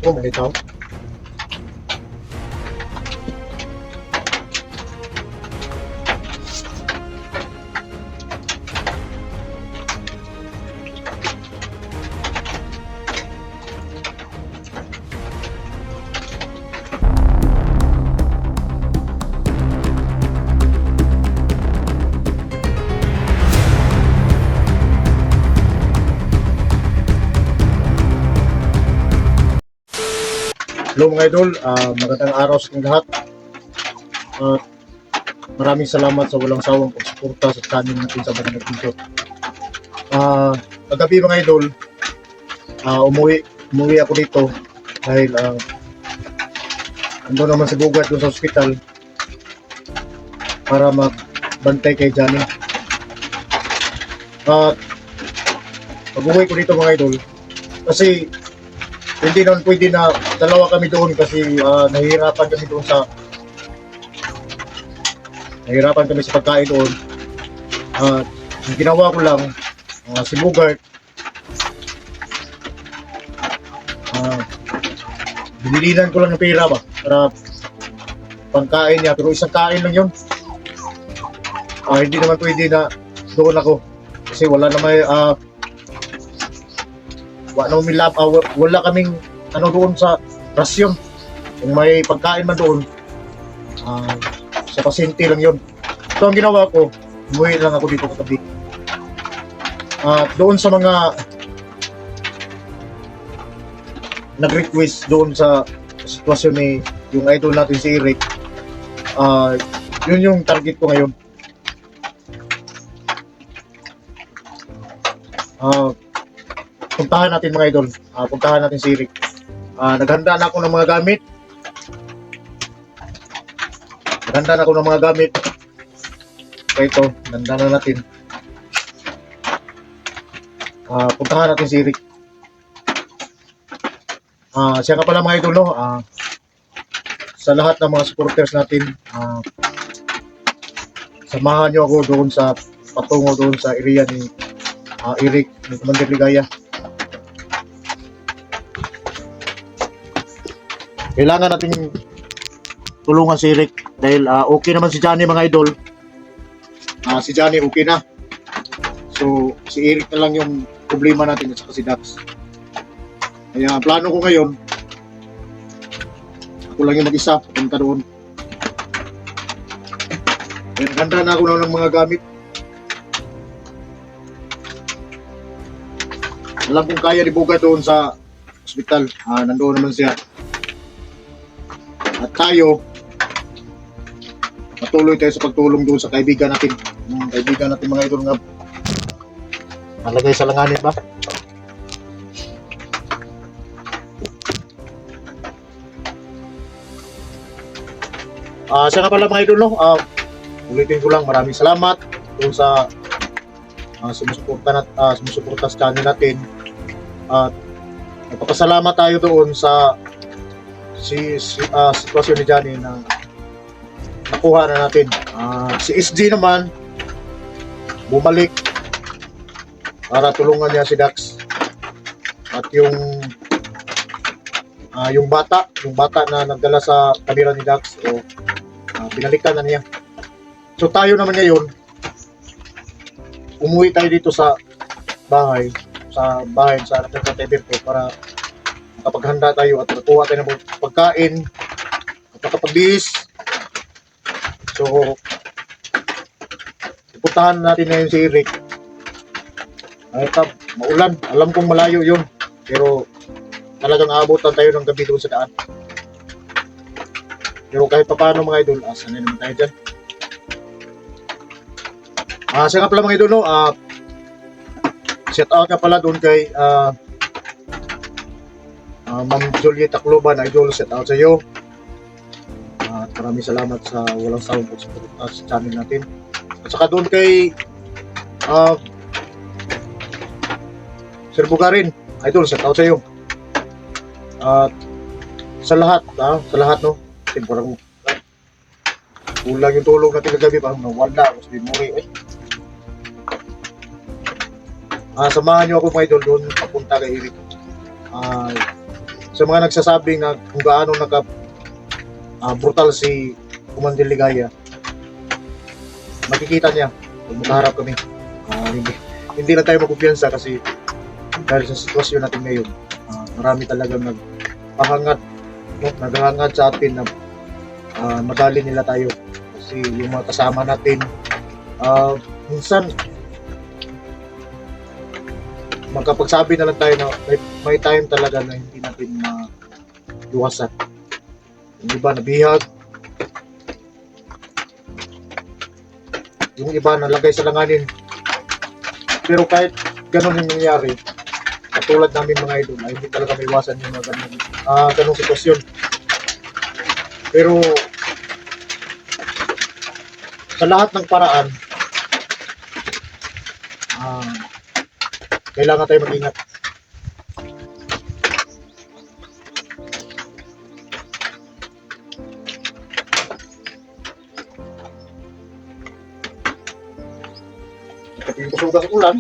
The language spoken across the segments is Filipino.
Oh, may tao. Hello mga idol, magandang araw sa inyong lahat. Maraming salamat sa walang sawang pagsuporta sa channel natin sa Banana Video. Kagabi mga idol, umuwi ako dito dahil ando naman si Bugat doon sa ospital para magbantay kay Johnny. Pag-uwi ko dito mga idol, kasi hindi naman pwede na dalawa kami doon kasi nahihirapan kami sa pagkain doon. Ang ginawa ko lang, si Bugart, binilinan ko lang ng pera ba para pangkain niya, pero isang kain lang yun. Hindi naman pwede na doon ako kasi wala kaming doon sa rasyon. Kung may pagkain man doon, sa pasyente lang yun. So ang ginawa ko, umuwi lang ako dito katabi. Doon sa mga nag-request doon sa sitwasyon ni yung idol natin si Eric, yun yung target ko ngayon. Puntahan natin mga idol, puntahan natin si Eric. Naghanda na ako ng mga gamit. Kaya ito, naghanda na natin. Puntahan natin si Eric. Siya nga pala mga idol, no? Sa lahat ng mga supporters natin, samahan nyo ako doon sa patungo doon sa area ni Eric, ni Commander Ligaya. Kailangan natin tulungan si Eric dahil okay naman si Johnny mga idol. Si Johnny okay na. So si Eric na lang yung problema natin at saka si Dax. Kaya plano ko ngayon, ako lang yung mag-isa, punta doon. Kaya ganda na ako ng mga gamit. Alam kong kaya ni Buga doon sa ospital. Nandoon naman siya. At tayo, patuloy tayo sa pagtulong doon sa kaibigan natin. Kaibigan natin mga idol nga nalagay sa langanin ba? Siya nga pala mga idol, no? Ulitin ko lang, maraming salamat doon sa sumusuporta sa channel natin. At nagpapasalamat tayo doon sa sitwasyon ni Johnny na nakuha na natin. Si SG naman bumalik para tulungan niya si Dax at yung bata na nagdala sa kamera ni Dax, binalikan na niya. So tayo naman ngayon, umuwi tayo dito sa bahay sa Nagkateberte para makapaghanda tayo at nakuha tayo ng pagkain at makapagbihis. So ipuntahan natin ngayon si Eric. Maulan, alam kong malayo yun, pero talagang aabutan tayo ng gabi doon sa daan. Pero kahit pa paano mga idol, sanay naman tayo dyan. Siya nga pala mga idol, no? Shout out nga pala doon kay Ma'am Juliet Tacloban, idol, shout out sa iyo. At maraming salamat sa walang sawang pagsuporta sa channel natin. At saka doon kay Sir Bugarin, idol, shout out sa iyo. At sa lahat, no? Parang kulang yung tulong natin kagabi, parang nawala ako sa memory. Samahan nyo ako mga idol doon papunta kay Eric. sa mga nagsasabi na kung gaano brutal si Commander Ligaya, makikita niya kung makaharap kami. Hindi lang tayo magkumpiyansa kasi dahil sa sitwasyon natin ngayon, marami talagang naghahangad sa atin na madali nila tayo kasi yung mga kasama natin minsan magkapagsabi na lang tayo na may time talaga na hindi natin luwasan. Yung iba nabihag, yung iba nalagay sa langanin. Pero kahit ganun yung nangyari, katulad namin mga idol, ay hindi talaga may iwasan yung mga ganung sitwasyon. Pero sa lahat ng paraan, kailangan tayo mag-ingat. Kasi yung kusugas ulan,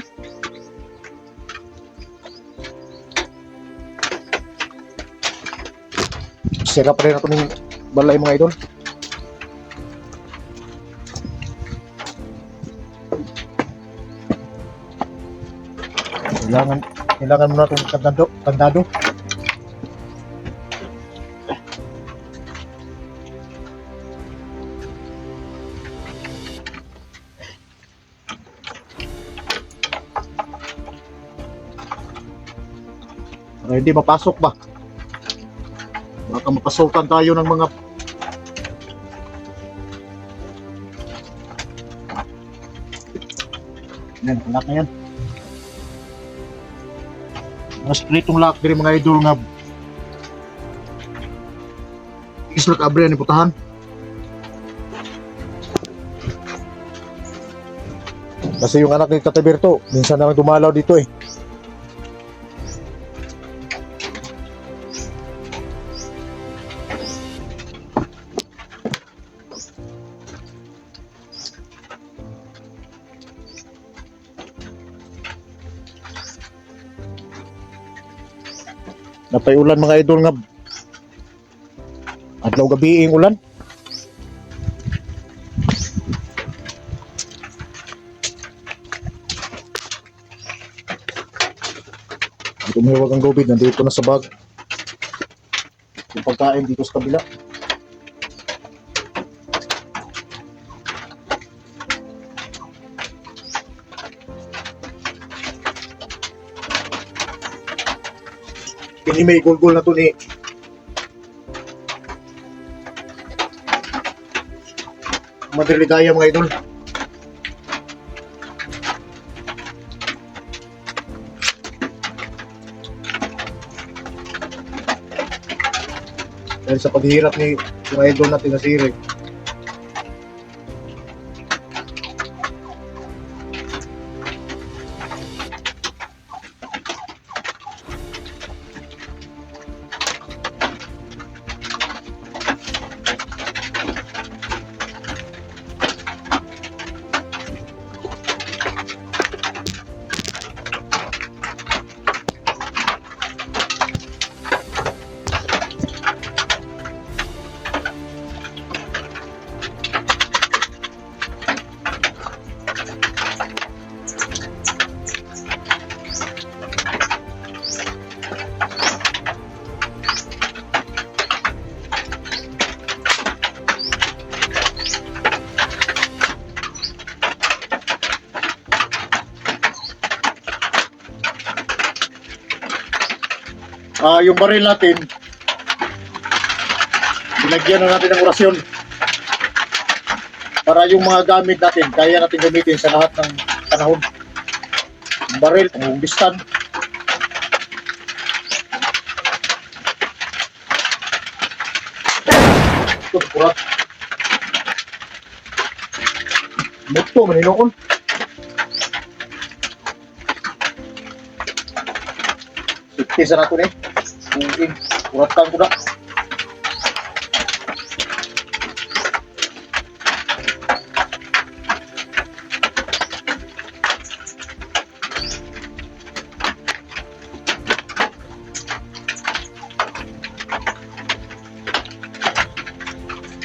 sira pa rin ako ng balay mga idol. Kailangan mo na itong kandado. Hindi mapasok ba? Baka mapasukan tayo ng mga yan, lock na yan. Mas pritong lock din mga idol nga isla kabre ni putahan. Kasi yung anak ni Tata Berto minsan naman dumalaw dito eh. Napay ulan mga idol nga adlaw gabi ang ulan. Tumiwag ang COVID, nandito na sa bag. Yung pagkain dito sa kabila. Hindi may gulgol na to ni Commander Ligaya mga idol. Dahil sa paghihirap ni mga idol natin na si Rick. Yung baril natin, binagyan na natin ng orasyon para yung mga gamit natin, kaya natin gamitin sa lahat ng panahon. Yung baril, pangumbistan. Ito, kurat. Muto, maninokon. Safety sa nato eh. Mungkin kuratan ko na.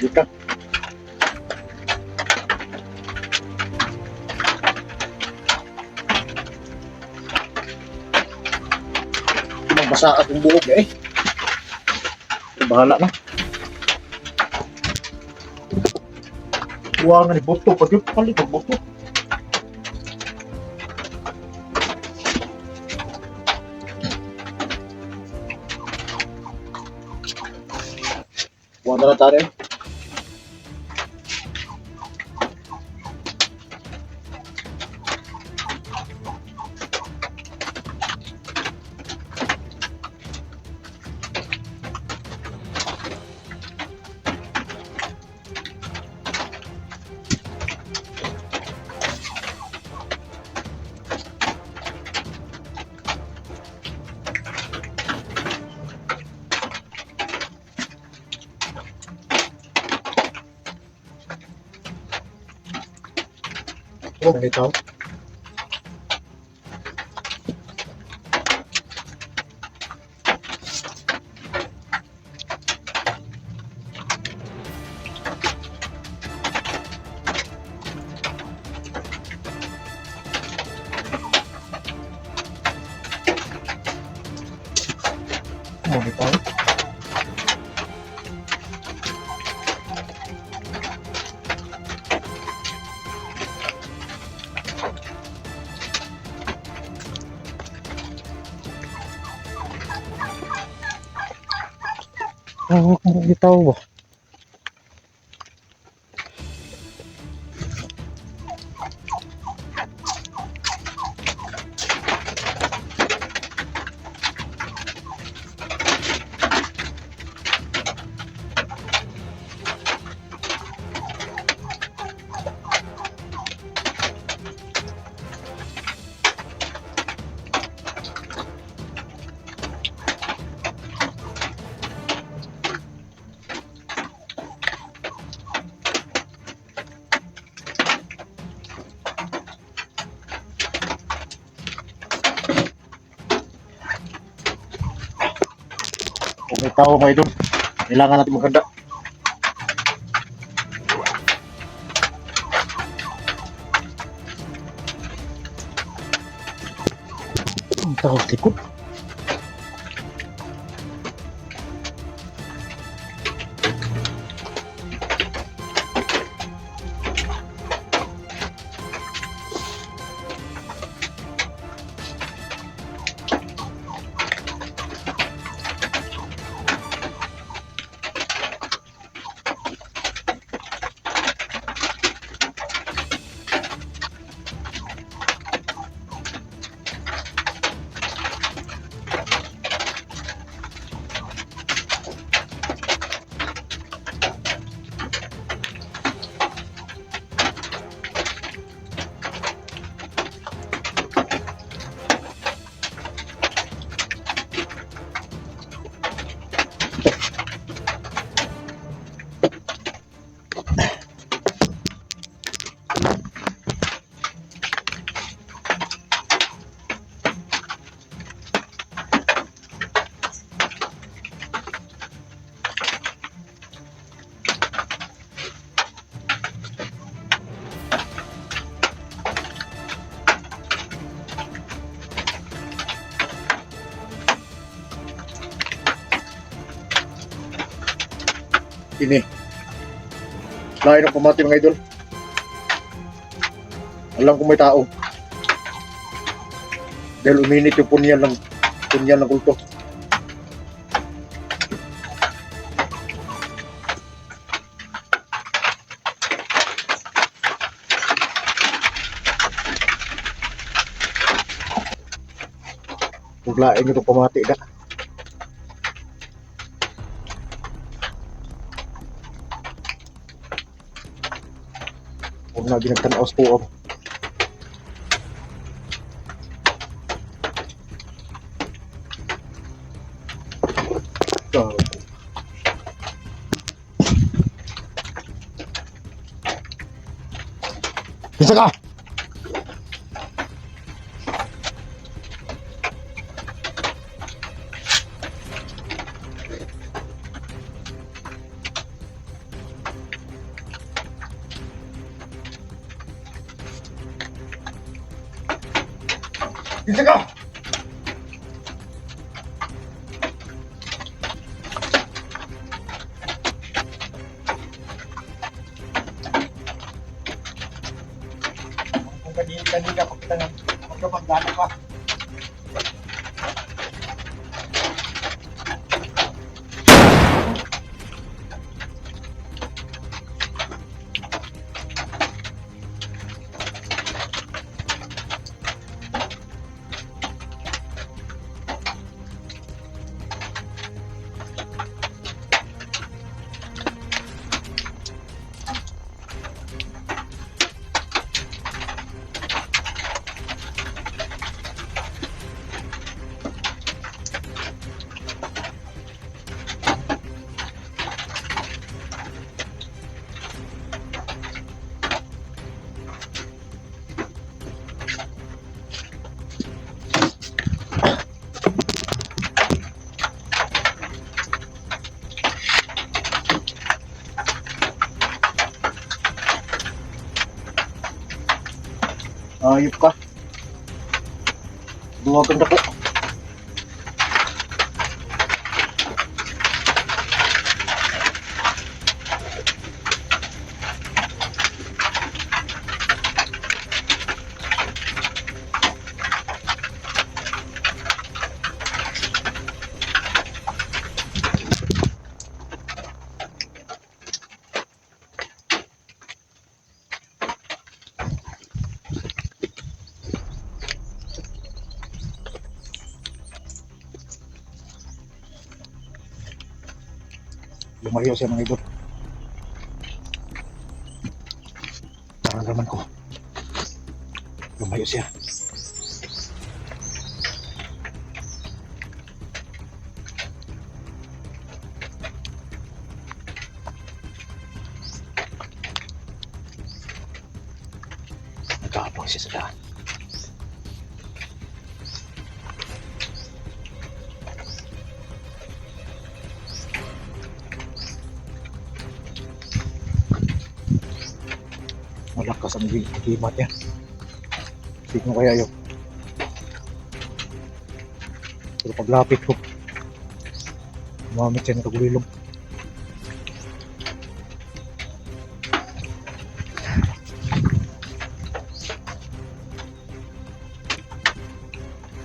Yun na. Basa akong buhok eh. Bahala na. Buwangan ni Boto. Pag yung palit ng Boto. Buwangan na tayo. Oh, ito. Oh, ito. Oh, kung bitaw ba? Kung may tao mga idol, kailangan natin maghanda. Ang tao sa likod. Ini. Lain ang pamati mga idol. Alam kung may tao. Dahil uminit yung punyan ng kulto. Kung lain ito pamati na. Huwag na ginagtanaos po ako. Bisa ka! Bisa ka! Kung kanina pa kita ng magkapagdano pa. Ayup ka. Duwagan na po. Lumayo siya mga idol. Nararamdaman ko. Lumayo siya. Nagkakapang siya sa daan. Malakas ang himat niya. Tignan kaya yun. Pero paglapit ko, umamit siya ng kagulilong.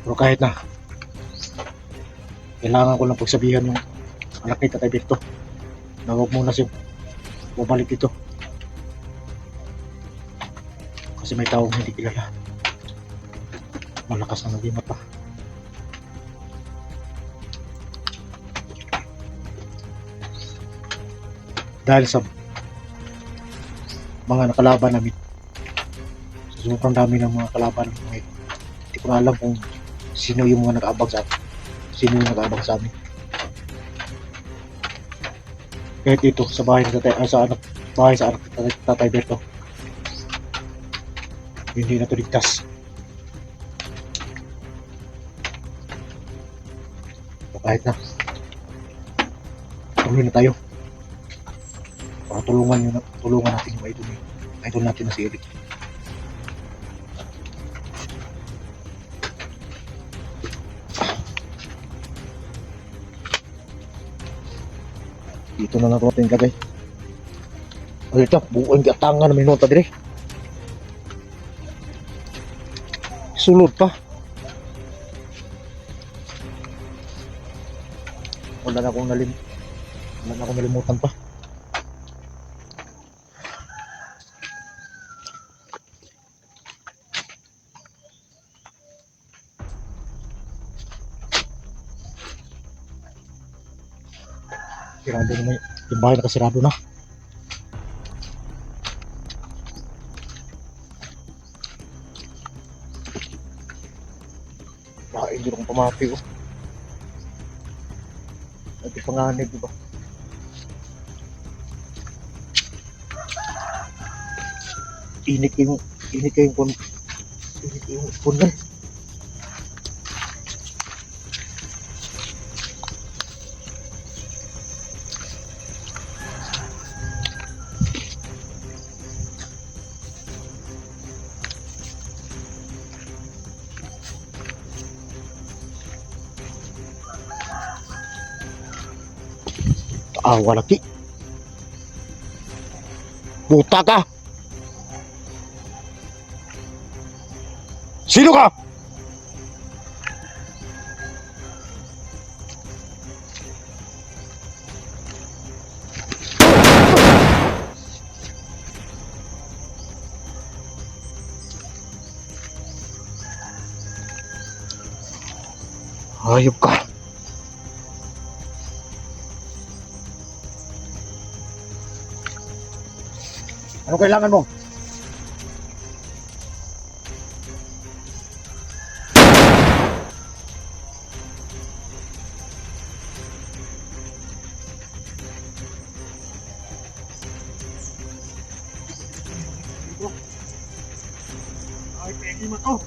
Pero kahit na, kailangan ko lang pagsabihan yung anak ni Tatay Victor na huwag muna siya bumalik dito. Kasi may taong hindi kilala. Malakas ang nagimat pa. Dahil sa mga nakalaban namin. Sa sobrang dami ng mga kalaban namin. Hindi ko na alam kung sino yung mga nag-aabang sa amin. Sino yung nag-aabang sa amin. Kahit dito sa bahay ng Tatay Berto, hindi na ito ligtas. Kahit na tuloy na tayo para tulungan natin yung idol natin na si Eric. Dito na lang natin ilagay. Ay ito, buong gatangan na minuta dire. Sulod pa. Wala na akong nalimutan pa. Sirado naman yung bahay, nakasirado na. Hindi akong pamati ko. At yung panganib, diba? Init yung pundan. Awa laki. Buta ka! Sino ka? Hayop ka. Ano kailangan mo? Ay, pegi mo to.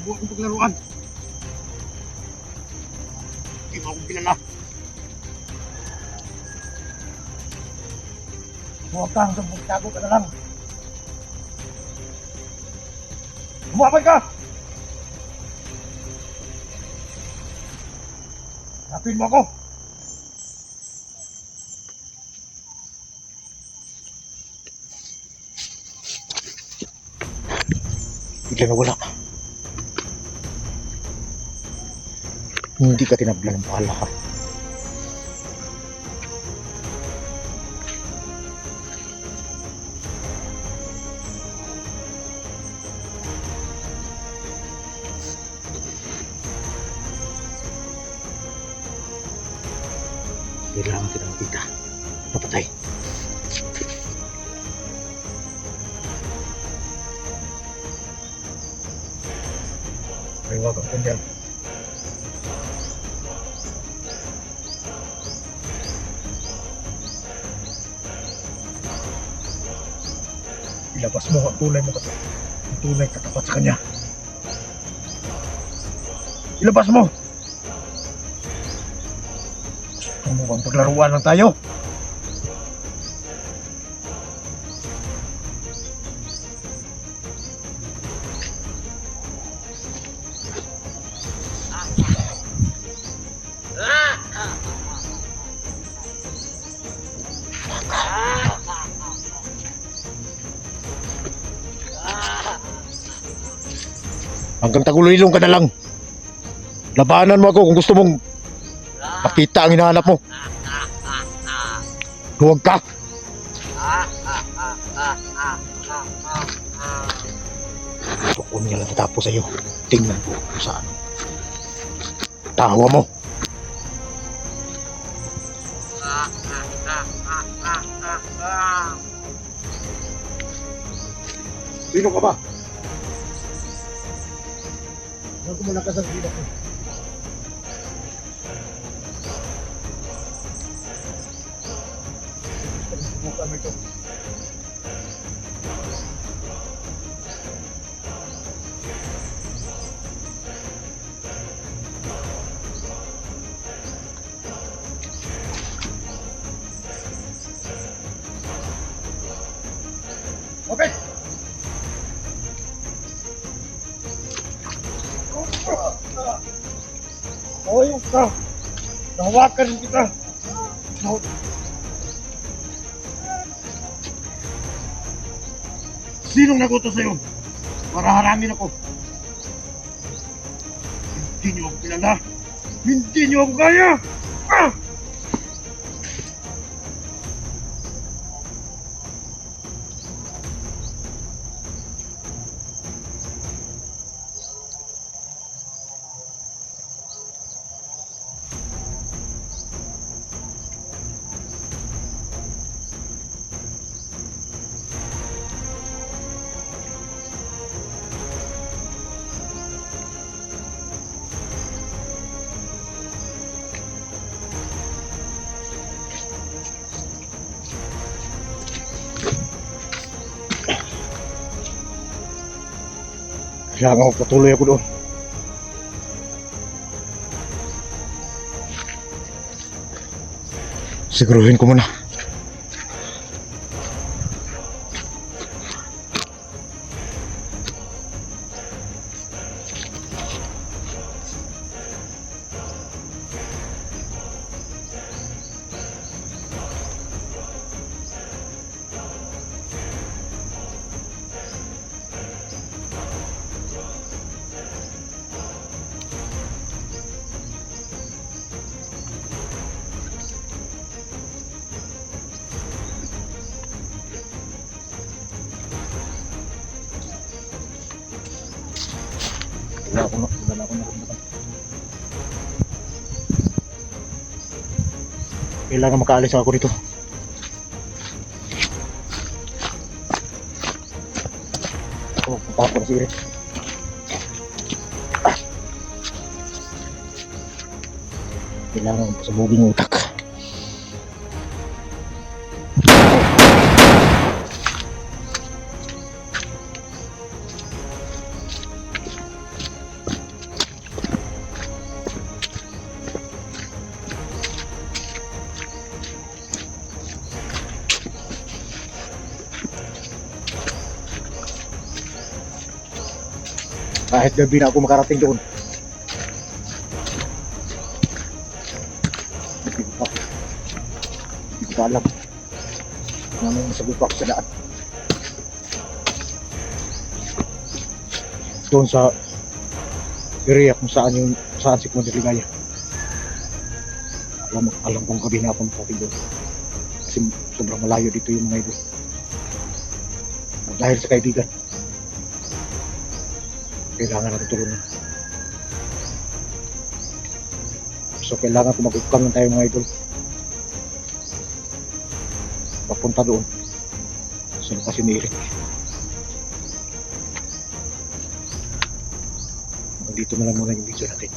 Huwag akong paglaruan. Hindi mo akong kilala. Huwag ka hanggang magtago ka na lang. Lumapad ka! Hanapin mo ako! Bigla na wala. Hindi ka tinabla ng bala ka. Kailangan kita makita. Papatay. May wag ako dyan. Ilabas mo ang tunay mo katapat. Ang tunay katapat sa kanya. Ilabas mo! Ano bang paglaruan lang tayo? Hanggang tagulilong ka na lang. Labanan mo ako kung gusto mong makita ang hinahanap mo. Huwag ka. Ito niya lang natapos sa'yo. Tingnan ko kung saan. Tawa mo. Sino ka ba? Huwag mo na kasagin ako. Subukan mo ito. Okay! Oyong ka! Nahawakan kita! Sinong nagutos sa'yo? Para haramin ako. Hindi niyo ako kilala. Hindi niyo ako kaya! Ah! Kailangan magpatuloy ako doon. Siguruhin ko muna. Wala ako naramdaman. Kailangan makaalis ako dito. Oh, punta ako na si Eric. Kailangan ko sa buging utak. Kahit gabi na ako makarating doon. Hindi ko pa alam kung anong masagot ako sa daan. Doon sa area kung saan si Commander Ligaya. Alam kong gabi na ako makarating doon. Kasi sobrang malayo dito yung mga idol. Dahil sa kaibigan, kailangan natin tulungan. So kailangan ko mag-ukang lang tayo mga idol. Papunta doon sa lokasyon ni Eric. Hanggang dito na lang muna yung video natin.